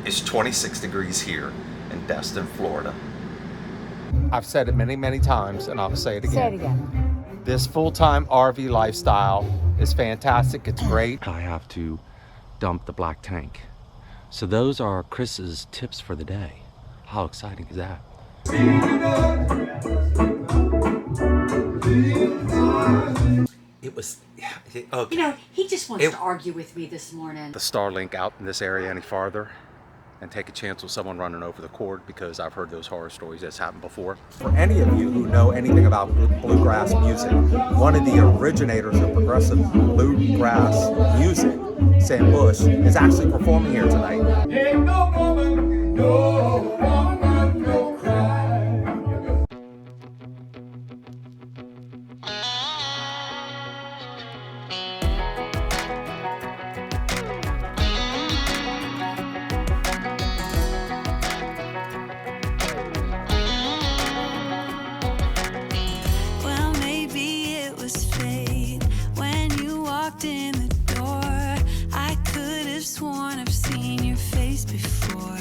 It's 26 degrees here in Destin, Florida. I've said it many, many times, and I'll say it again. Say it again. This full-time RV lifestyle is fantastic. It's great. I have to dump the black tank. So those are Chris's tips for the day. How exciting is that? It was, okay. You know, he just wants to argue with me this morning. The Starlink out in this area any farther and take a chance with someone running over the cord, because I've heard those horror stories that's happened before. For any of you who know anything about bluegrass music, one of the originators of progressive bluegrass music, Sam Bush, is actually performing here tonight. Ain't no woman, no woman, no cry. Well, maybe it was fate when you walked in the door. I could have sworn I've seen your face before.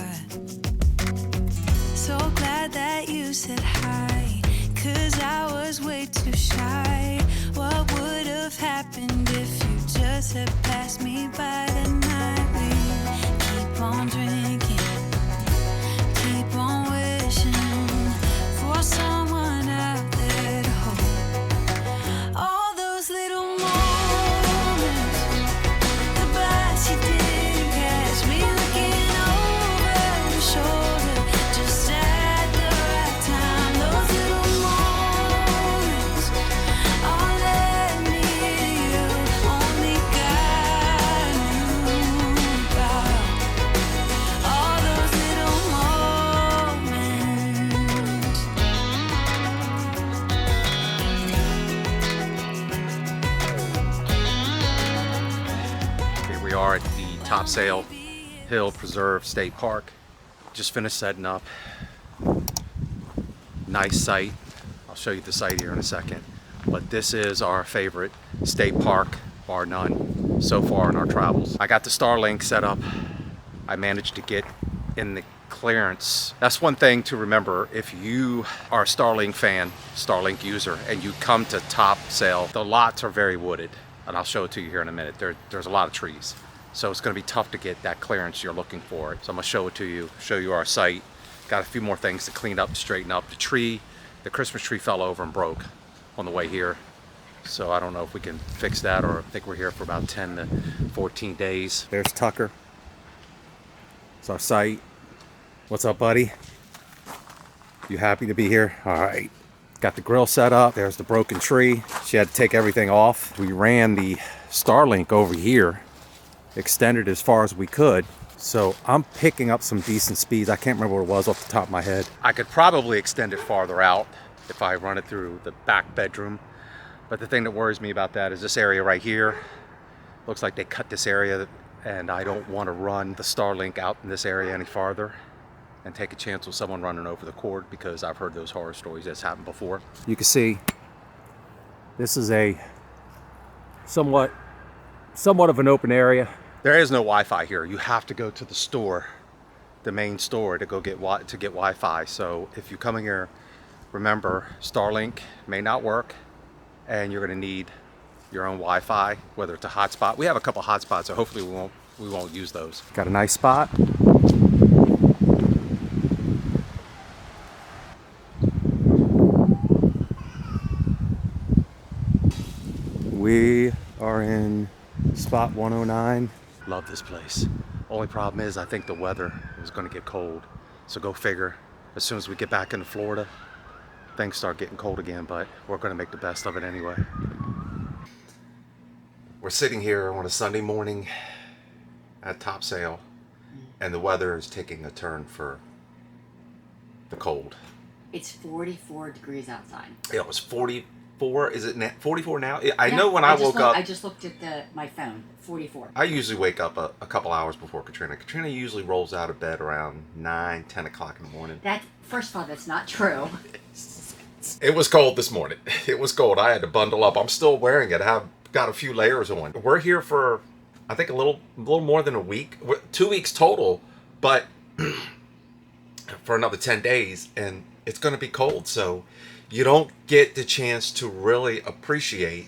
So glad that you said hi, 'cause I was way too shy. What would have happened if you just had passed me by the night? We keep on drinking, keep on wishing for someone out there to hold. All those little moments, the bites you didn't catch me looking over your shoulder, just at the right time. Those little moments all led me to you. Only God knew about all those little moments. Here we are at the Topsail Hill Preserve State Park. Just finished setting up. Nice site. I'll show you the site here in a second. But this is our favorite state park, bar none, so far in our travels. I got the Starlink set up. I managed to get in the clearance. That's one thing to remember if you are a Starlink fan, Starlink user, and you come to Topsail. The lots are very wooded, and I'll show it to you here in a minute. There's a lot of trees, so it's going to be tough to get that clearance you're looking for. So I'm going to show it to you, show you our site. Got a few more things to clean up, straighten up. The Christmas tree fell over and broke on the way here, so I don't know if we can fix that, or I think we're here for about 10 to 14 days. There's Tucker. It's our site. What's up, buddy? You happy to be here? All right. Got the grill set up. There's the broken tree. She had to take everything off. We ran the Starlink over here, extended as far as we could. So I'm picking up some decent speeds. I can't remember what it was off the top of my head. I could probably extend it farther out if I run it through the back bedroom. But the thing that worries me about that is this area right here. Looks like they cut this area, and I don't want to run the Starlink out in this area any farther and take a chance with someone running over the cord, because I've heard those horror stories that's happened before. You can see this is a somewhat of an open area. There is no Wi-Fi here. You have to go to the store, the main store, to go get Wi-Fi. So if you're coming here, remember Starlink may not work, and you're going to need your own Wi-Fi, whether it's a hotspot. We have a couple hotspots, so hopefully we won't use those. Got a nice spot. We are in spot 109. Love this place. Only problem is I think the weather is going to get cold. So go figure. As soon as we get back into Florida, things start getting cold again, but we're going to make the best of it anyway. We're sitting here on a Sunday morning at Topsail, and the weather is taking a turn for the cold. It's 44 degrees outside. It was 44. Is it 44 now? I know when I woke up. I just looked at my phone. 44. I usually wake up a couple hours before Katrina. Katrina usually rolls out of bed around 9, 10 o'clock in the morning. First of all, that's not true. It was cold this morning. It was cold. I had to bundle up. I'm still wearing it. I've got a few layers on. We're here for, I think, a little more than a week. 2 weeks total, but for another 10 days, and it's going to be cold, so you don't get the chance to really appreciate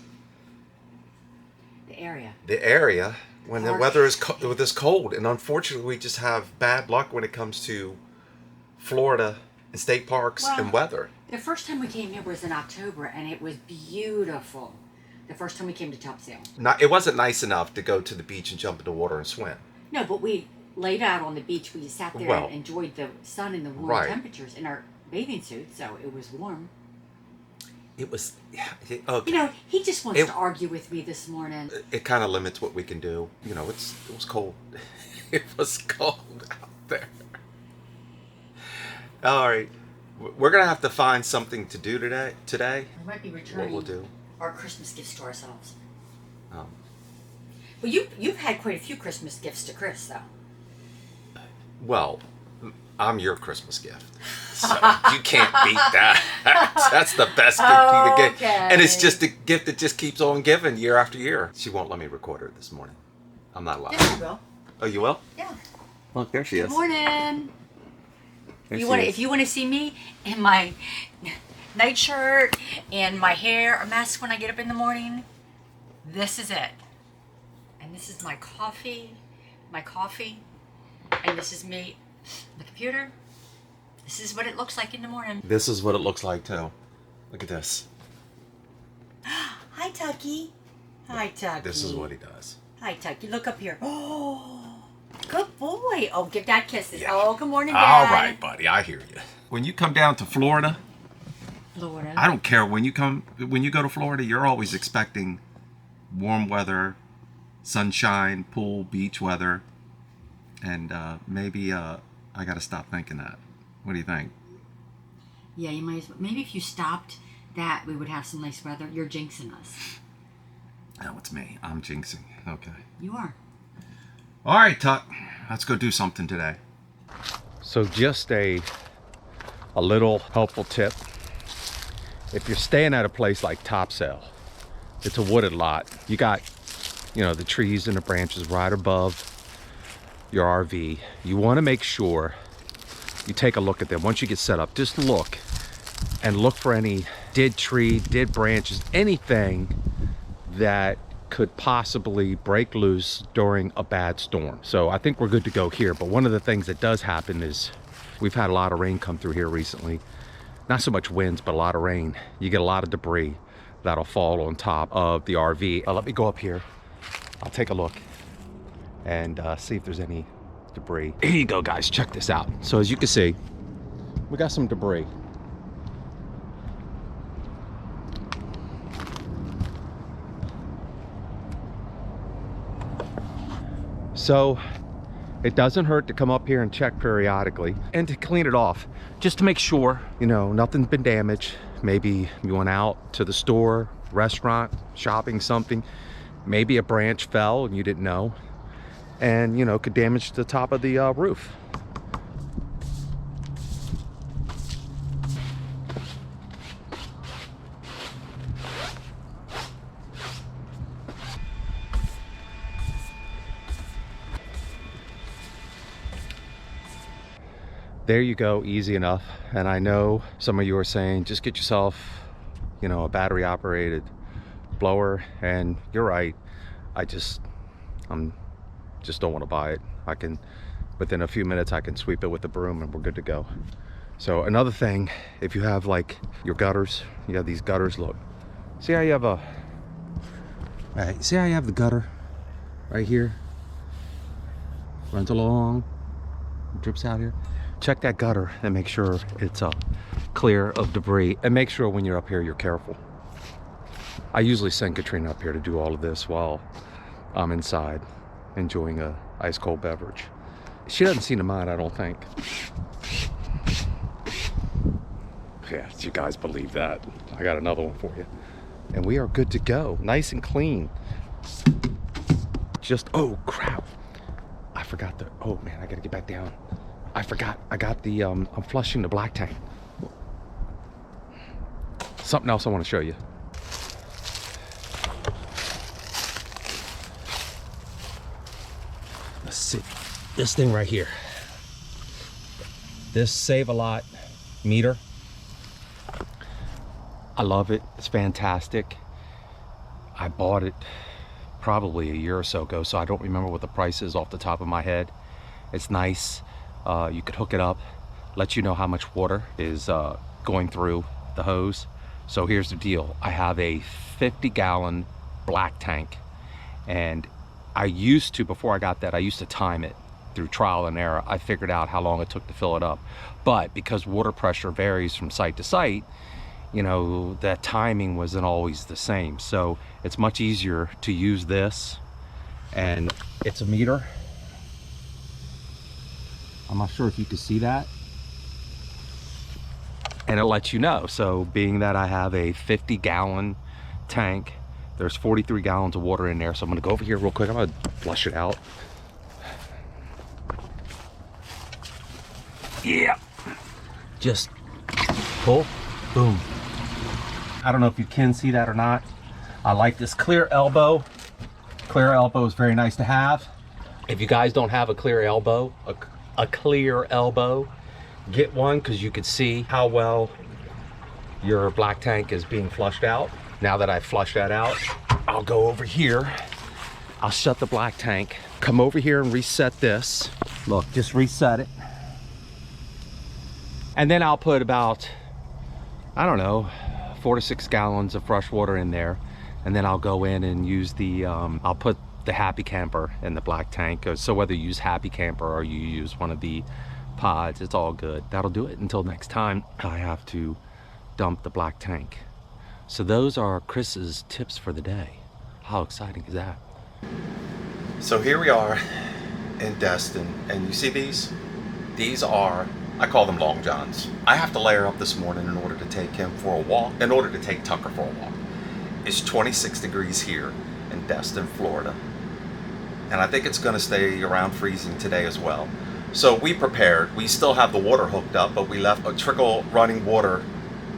the area when the weather is this cold. And unfortunately, we just have bad luck when it comes to Florida and state parks and weather. The first time we came here was in October, and it was beautiful. The first time we came to Topsail. It wasn't nice enough to go to the beach and jump in the water and swim. No, but we laid out on the beach. We sat there and enjoyed the sun and the warm temperatures in our bathing suits, so it was warm. It was, okay. You know, he just wants to argue with me this morning. It kind of limits what we can do. You know, it was cold. It was cold out there. All right. We're going to have to find something to do today. We might be returning what we'll do. Our Christmas gifts to ourselves. Well, you've had quite a few Christmas gifts to Chris, though. Well, I'm your Christmas gift. So you can't beat that. That's the best gift you can get. And it's just a gift that just keeps on giving year after year. She won't let me record her this morning. I'm not allowed. Yes, I will. Oh, you will? Yeah. Look, there she is. Good morning. If you want to see me in my nightshirt and my hair a mess when I get up in the morning, this is it. And this is my coffee, and this is me, the computer. This is what it looks like in the morning. This is what it looks like too. Look at this. Hi, Tucky. Hi, Tucky. This is what he does. Hi, Tucky. Look up here. Oh, good boy. Oh, give Dad kisses. Yeah. Oh, good morning, Dad. All right, buddy. I hear you. When you come down to Florida, Florida. I don't care when you go to Florida, you're always expecting warm weather, sunshine, pool, beach weather, and maybe I got to stop thinking that. What do you think? Yeah, you might as well. Maybe if you stopped that, we would have some nice weather. You're jinxing us. No, it's me. I'm jinxing. Okay. You are. All right, Tut. Let's go do something today. So just a little helpful tip. If you're staying at a place like Topsail, it's a wooded lot. You got, the trees and the branches right above your RV. You want to make sure you take a look at them. Once you get set up, just look for any dead tree, dead branches, anything that could possibly break loose during a bad storm. So I think we're good to go here. But one of the things that does happen is we've had a lot of rain come through here recently. Not so much winds, but a lot of rain. You get a lot of debris that'll fall on top of the RV. Let me go up here. I'll take a look and see if there's any debris. Here you go, guys. Check this out. So as you can see, we got some debris. So it doesn't hurt to come up here and check periodically and to clean it off, just to make sure, nothing's been damaged. Maybe you went out to the store, restaurant, shopping, something. Maybe a branch fell and you didn't know, and could damage the top of the roof. There you go, easy enough. And I know some of you are saying, just get yourself, a battery operated blower, and you're right. I just don't want to buy it. Within a few minutes, I can sweep it with the broom and we're good to go. So another thing, if you have like your gutters, you have these gutters, look. See how you have see how you have the gutter right here? Runs along, drips out here. Check that gutter and make sure it's clear of debris, and make sure when you're up here you're careful. I usually send Katrina up here to do all of this while I'm inside enjoying a ice cold beverage. She doesn't seem to mind, I don't think. Yeah, you guys believe that. I got another one for you. And we are good to go, nice and clean. Oh crap. I forgot oh man, I gotta get back down. I forgot, I got the, I'm flushing the black tank. Something else I want to show you. Let's see, this thing right here. This Save-A-Lot meter. I love it. It's fantastic. I bought it probably a year or so ago, so I don't remember what the price is off the top of my head. It's nice. You could hook it up, let you know how much water is going through the hose. So here's the deal. I have a 50-gallon black tank, and I used to, before I got that, I used to time it through trial and error. I figured out how long it took to fill it up. But because water pressure varies from site to site, you know, that timing wasn't always the same. So it's much easier to use this, and it's a meter. I'm not sure if you can see that. And it lets you know. So being that I have a 50-gallon tank, there's 43 gallons of water in there. So I'm gonna go over here real quick. I'm gonna flush it out. Yeah. Just pull, boom. I don't know if you can see that or not. I like this clear elbow. Clear elbow is very nice to have. If you guys don't have a clear elbow, a clear elbow, get one, because you could see how well your black tank is being flushed out. Now that I've flushed that out, I'll go over here. I'll shut the black tank, come over here and reset this. Look, just reset it. And then I'll put about, I don't know, 4 to 6 gallons of fresh water in there. And then I'll go in and use the, I'll put the Happy Camper in the black tank. So whether you use Happy Camper or you use one of the pods, it's all good. That'll do it until next time I have to dump the black tank. So those are Chris's tips for the day. How exciting is that? So here we are in Destin, and you see these? These are, I call them long johns. I have to layer up this morning in order to take him for a walk, in order to take Tucker for a walk. It's 26 degrees here in Destin, Florida. And I think it's gonna stay around freezing today as well. So we prepared. We still have the water hooked up, but we left a trickle running water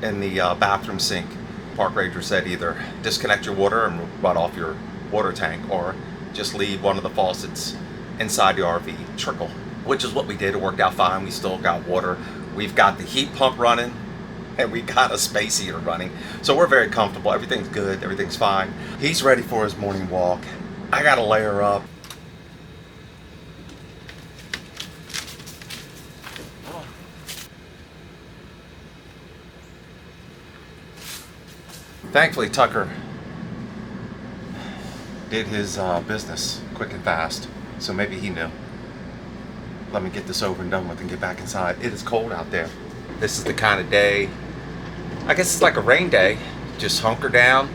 in the bathroom sink. Park ranger said either disconnect your water and run off your water tank, or just leave one of the faucets inside the RV trickle, which is what we did. It worked out fine. We still got water. We've got the heat pump running, and we got a space heater running. So we're very comfortable. Everything's good. Everything's fine. He's ready for his morning walk. I got to layer up. Thankfully, Tucker did his business quick and fast, so maybe he knew. Let me get this over and done with and get back inside. It is cold out there. This is the kind of day, I guess it's like a rain day. Just hunker down,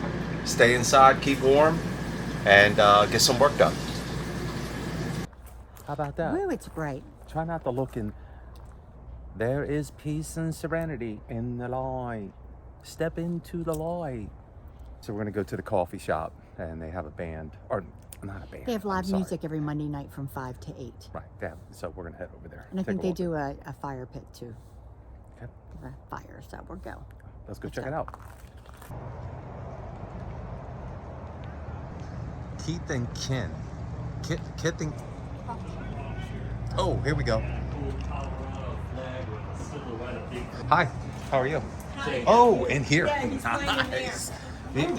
stay inside, keep warm, and get some work done. How about that? Ooh, it's bright. Try not to look in. There is peace and serenity in the light. Step into the light. So we're gonna go to the coffee shop, and they have a band, or not a band. They have live music every Monday night from 5 to 8. Right, yeah. So we're gonna head over there. And I think they do a fire pit too. Okay. A fire, so we'll go. Let's go check it out. Keith and Ken. Kit and... Oh, here we go. Hi, how are you? Hi. Oh, in here. Yeah, he's playing Nice.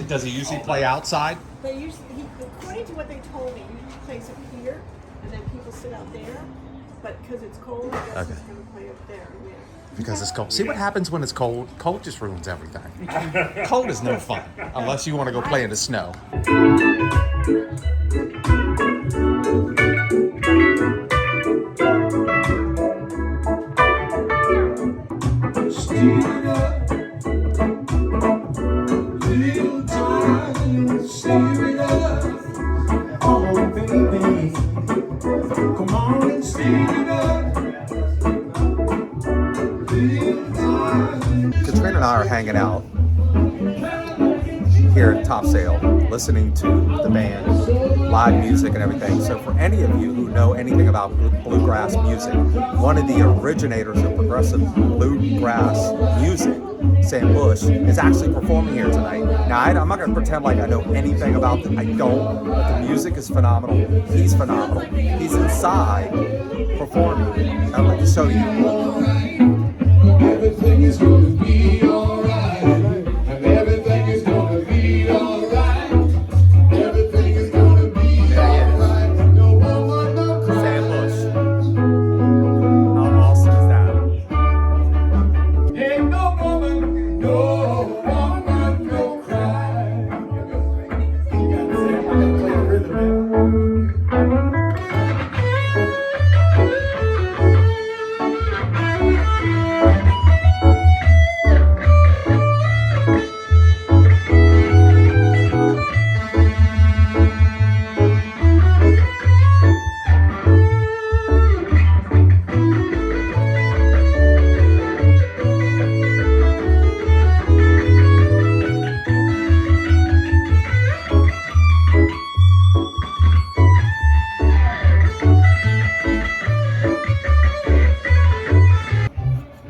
Does he usually play outside? They usually, according to what they told me, he usually plays up here, and then people sit out there. But because it's cold, I guess he's going to play up there. Yeah. Because it's cold. See what happens when it's cold? Cold just ruins everything. Cold is no fun, unless you want to go play in the snow. Katrina and I are hanging out here at Topsail, listening to the band, live music and everything. So for any of you who know anything about bluegrass music, one of the originators of progressive bluegrass music, Sam Bush, is actually performing here tonight. Now, I'm not going to pretend like I know anything about them. I don't, but the music is phenomenal. He's phenomenal. He's inside performing. I'd like to show you. is gonna be alright. And everything is gonna be alright. Everything is gonna be alright. No woman, no cry. How awesome is that? Ain't no woman, no woman, no cry. You gotta say, I'm gonna play a rhythm here.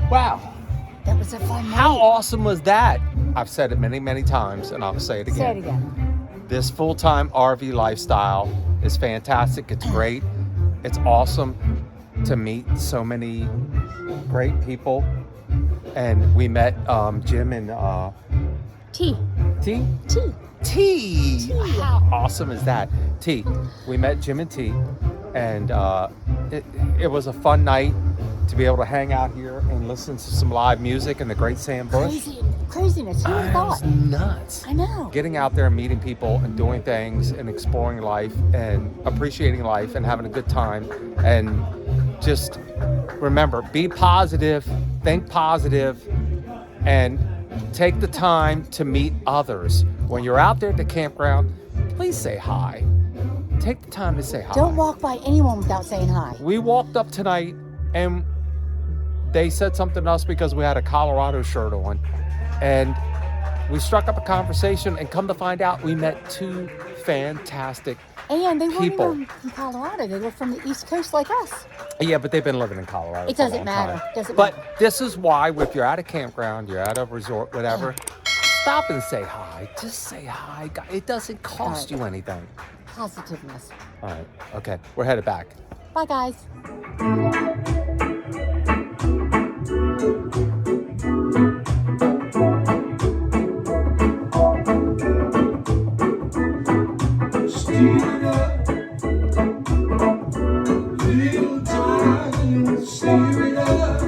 Wow. That was a fun How night. awesome was that? I've said it many, many times, and I'll say it again. Say it again. This full-time RV lifestyle is fantastic. It's great. It's awesome to meet so many great people. And we met Jim and T. T. T. T. How awesome is that? T. We met Jim and T, and it was a fun night to be able to hang out here and listen to some live music in the Great Sand Bush. Craziness. Who would have It was thought? nuts. I know. Getting out there and meeting people and doing things and exploring life and appreciating life and having a good time. And just remember, be positive, think positive, and take the time to meet others. When you're out there at the campground, please say hi. Take the time to say hi. Don't walk by anyone without saying hi. We walked up tonight and they said something to us because we had a Colorado shirt on, and we struck up a conversation, and come to find out we met two fantastic And they weren't people. even from Colorado. They were from the East Coast like us. Yeah, but they've been living in Colorado It for a doesn't long matter. time. Doesn't But matter. this is why, if you're at a campground, you're at a resort, whatever, stop and say hi. Just say hi. It doesn't cost you anything. Positiveness. All right. Okay. We're headed back. Bye, guys. Stealing up, little time, saving up.